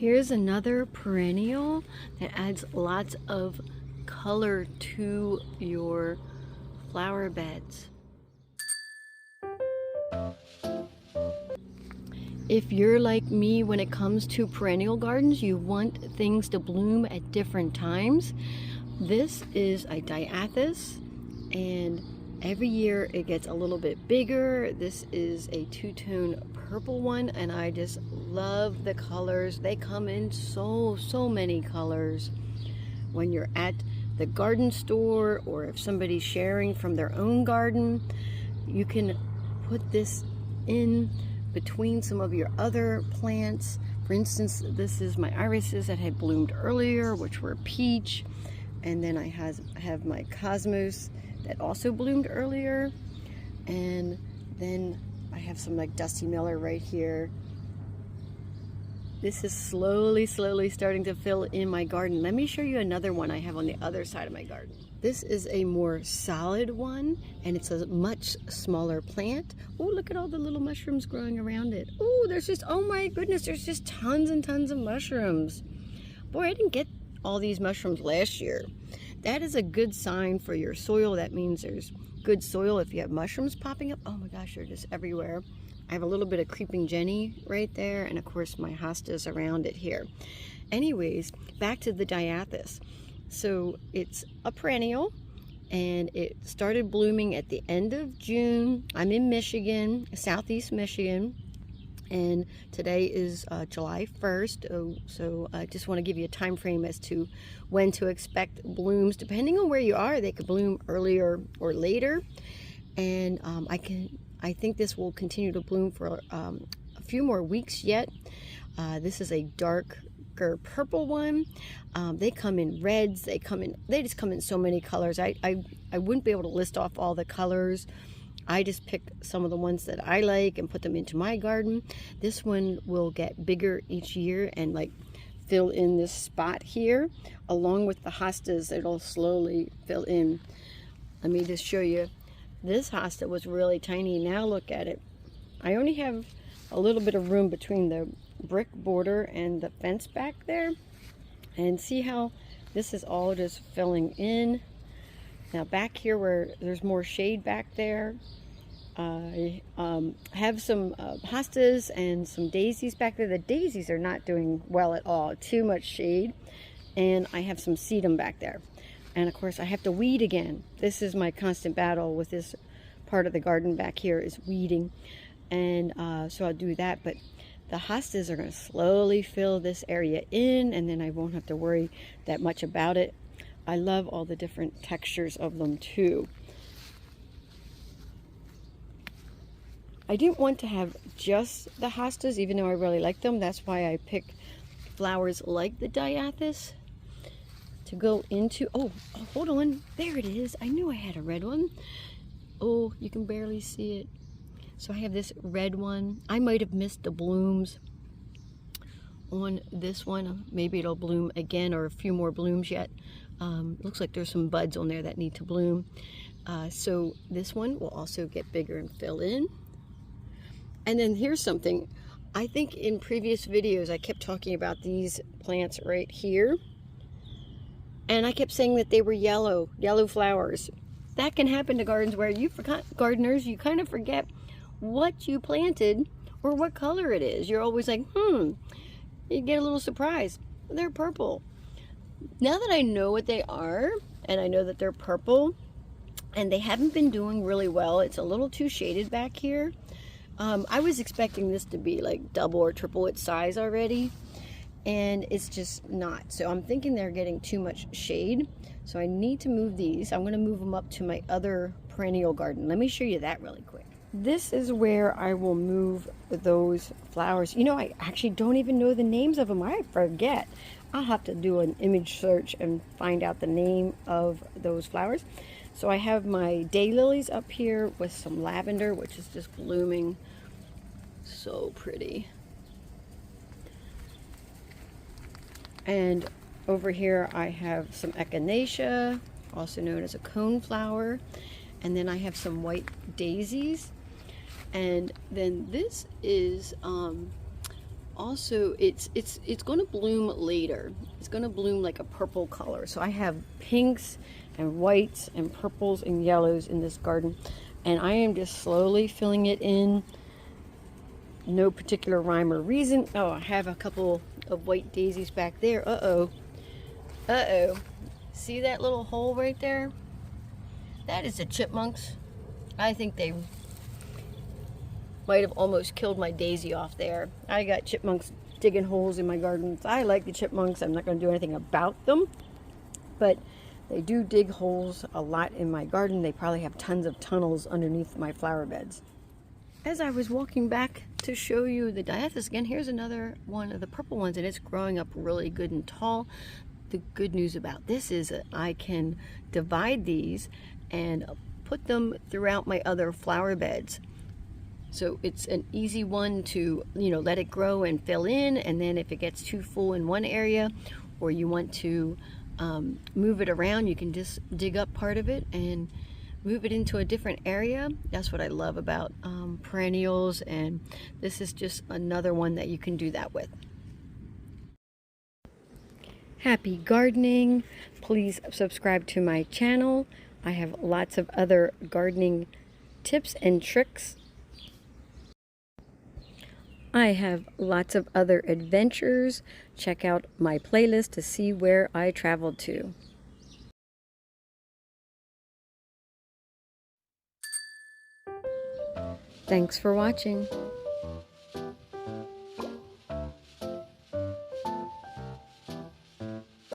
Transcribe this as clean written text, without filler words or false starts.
Here's another perennial that adds lots of color to your flower beds. If you're like me when it comes to perennial gardens, you want things to bloom at different times. This is a Dianthus, and every year it gets a little bit bigger. This is a two-tone purple one, and I just love the colors. They come in so many colors. When you're at the garden store, or if somebody's sharing from their own garden, you can put this in between some of your other plants. For instance, this is my irises that had bloomed earlier, which were peach, and then I have my cosmos that also bloomed earlier, and then I have some like Dusty Miller right here. This is slowly starting to fill in my garden. Let me show you another one I have on the other side of my garden. This is a more solid one, and it's a much smaller plant. Oh, look at all the little mushrooms growing around it. Oh, there's just, oh my goodness, there's just tons and tons of mushrooms. Boy, I didn't get all these mushrooms last year. That is a good sign for your soil. That means there's good soil if you have mushrooms popping up. Oh my gosh, they're just everywhere. I have a little bit of creeping Jenny right there, and of course my hostas around it here. Anyways, back to the Dianthus. So it's a perennial, and it started blooming at the end of June. I'm in Michigan, southeast Michigan, and today is July 1st. So I just want to give you a time frame as to when to expect blooms. Depending on where you are, they could bloom earlier or later, and I think this will continue to bloom for a few more weeks yet. This is a darker purple one. They come in reds. They just come in so many colors. I wouldn't be able to list off all the colors. I just pick some of the ones that I like and put them into my garden. This one will get bigger each year and like fill in this spot here, along with the hostas. It'll slowly fill in. Let me just show you. This hosta was really tiny. Now look at it. I only have a little bit of room between the brick border and the fence back there. And see how this is all just filling in. Now back here where there's more shade back there, I have some hostas and some daisies back there. The daisies are not doing well at all. Too much shade. And I have some sedum back there. And of course I have to weed again. This is my constant battle with this part of the garden back here, is weeding. And so I'll do that. But the hostas are going to slowly fill this area in, and then I won't have to worry that much about it. I love all the different textures of them too. I didn't want to have just the hostas, even though I really like them. That's why I picked flowers like the Dianthus to go into. Oh, hold on, there it is. I knew I had a red one. Oh, you can barely see it. So I have this red one. I might have missed the blooms on this one. Maybe it'll bloom again, or a few more blooms yet. Looks like there's some buds on there that need to bloom. So this one will also get bigger and fill in. And then here's something. I think in previous videos I kept talking about these plants right here, and I kept saying that they were yellow flowers. That can happen to gardens where gardeners, you kind of forget what you planted or what color it is. You're always like, you get a little surprised. They're purple. Now that I know what they are, and I know that they're purple, and they haven't been doing really well, it's a little too shaded back here. I was expecting this to be like double or triple its size already, and it's just not. So I'm thinking they're getting too much shade, so I need to move these. I'm going to move them up to my other perennial garden. Let me show you that really quick. This is where I will move those flowers. You know, I actually don't even know the names of them. I forget. I'll have to do an image search and find out the name of those flowers. So I have my daylilies up here with some lavender, which is just blooming so pretty. And over here I have some echinacea, also known as a coneflower. And then I have some white daisies. And then this is also, it's going to bloom later. It's going to bloom like a purple color. So I have pinks and whites and purples and yellows in this garden, and I am just slowly filling it in. No particular rhyme or reason. Oh, I have a couple of white daisies back there. Uh-oh. Uh-oh. See that little hole right there? That is the chipmunks. I think they might have almost killed my daisy off there. I got chipmunks digging holes in my garden. I like the chipmunks. I'm not going to do anything about them, but they do dig holes a lot in my garden. They probably have tons of tunnels underneath my flower beds. As I was walking back to show you the Dianthus again, here's another one of the purple ones, and it's growing up really good and tall. The good news about this is that I can divide these and put them throughout my other flower beds. So it's an easy one to, let it grow and fill in, and then if it gets too full in one area or you want to move it around, you can just dig up part of it and move it into a different area. That's what I love about perennials, and this is just another one that you can do that with. Happy gardening. Please subscribe to my channel. I have lots of other gardening tips and tricks. I have lots of other adventures. Check out my playlist to see where I traveled to. Thanks for watching.